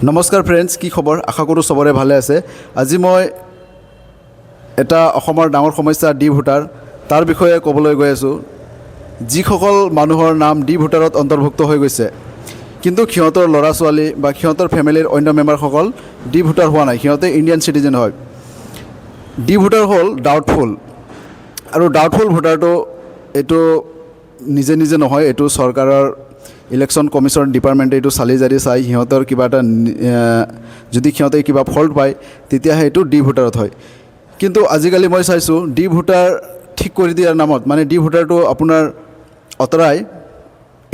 নমস্কাৰ ফ্ৰেণ্ডছ, কি খবৰ? আশা কৰোঁ চবৰে ভালে আছে। আজি মই এটা অসমৰ ডাঙৰ সমস্যা ডি ভোটাৰ তাৰ বিষয়ে ক'বলৈ গৈ আছোঁ। যিসকল মানুহৰ নাম ডি ভোটাৰত অন্তৰ্ভুক্ত হৈ গৈছে, কিন্তু সিহঁতৰ ল'ৰা ছোৱালী বা সিহঁতৰ ফেমিলিৰ অন্য মেম্বাৰসকল ডি ভোটাৰ হোৱা নাই, সিহঁতে ইণ্ডিয়ান চিটিজেন হয়। ডি ভোটাৰ হ'ল ডাউটফুল, আৰু ডাউটফুল ভোটাৰটো এইটো নিজে নিজে নহয়, এইটো চৰকাৰৰ ইলেকশ্যন কমিশ্যন ডিপাৰ্টমেণ্টে এইটো চালি জাৰি চাই সিহঁতৰ কিবা এটা যদি সিহঁতে কিবা ফল্ট পায় তেতিয়াহে এইটো ডি ভোটাৰত হয়। কিন্তু আজিকালি মই চাইছোঁ ডি ভোটাৰ ঠিক কৰি দিয়াৰ নামত, মানে ডি ভোটাৰটো আপোনাৰ আঁতৰাই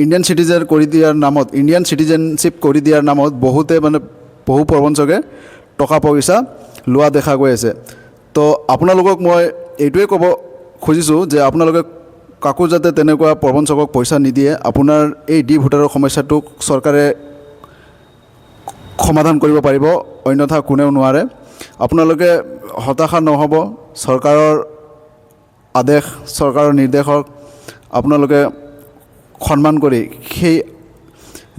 ইণ্ডিয়ান চিটিজেন কৰি দিয়াৰ নামত, ইণ্ডিয়ান চিটিজেনশ্বিপ কৰি দিয়াৰ নামত বহুতে বহু প্ৰবঞ্চকে টকা পইচা লোৱা দেখা গৈ আছে। তো আপোনালোকক মই এইটোৱে ক'ব খুজিছোঁ যে আপোনালোকে কাকো যাতে তেনেকুৱা প্ৰবঞ্চকক পইচা নিদিয়ে। আপোনাৰ এই ডি ভোটাৰৰ সমস্যাটোক চৰকাৰে সমাধান কৰিব পাৰিব, অন্যথা কোনেও নোৱাৰে। আপোনালোকে হতাশা নহ'ব। চৰকাৰৰ আদেশ, চৰকাৰৰ নিৰ্দেশক আপোনালোকে সন্মান কৰি সেই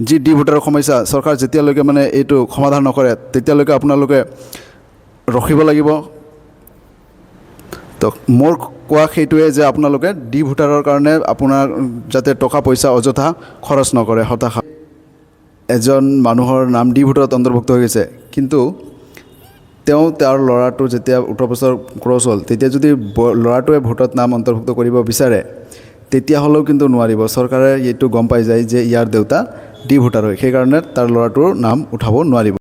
যি ডি ভোটাৰৰ সমস্যা চৰকাৰ যেতিয়ালৈকে এইটো সমাধান নকৰে তেতিয়ালৈকে আপোনালোকে ৰখিব লাগিব। তো মোৰ কোৱা সেইটোৱে যে আপোনালোকে ডি ভোটাৰৰ কাৰণে আপোনাৰ যাতে টকা পইচা অযথা খৰচ নকৰে। হতাশা এজন মানুহৰ নাম ডি ভোটাৰত অন্তৰ্ভুক্ত হৈ গৈছে, কিন্তু তেওঁৰ ল'ৰাটো যেতিয়া 18 বছৰ ক্ৰছ হ'ল, তেতিয়া যদি ল'ৰাটোৱে ভোটত নাম অন্তৰ্ভুক্ত কৰিব বিচাৰে তেতিয়াহ'লেও কিন্তু নোৱাৰিব। চৰকাৰে এইটো গম পাই যায় যে ইয়াৰ দেউতা ডি ভোটাৰ হয়, সেইকাৰণে তাৰ ল'ৰাটোৰ নাম উঠাব নোৱাৰিব।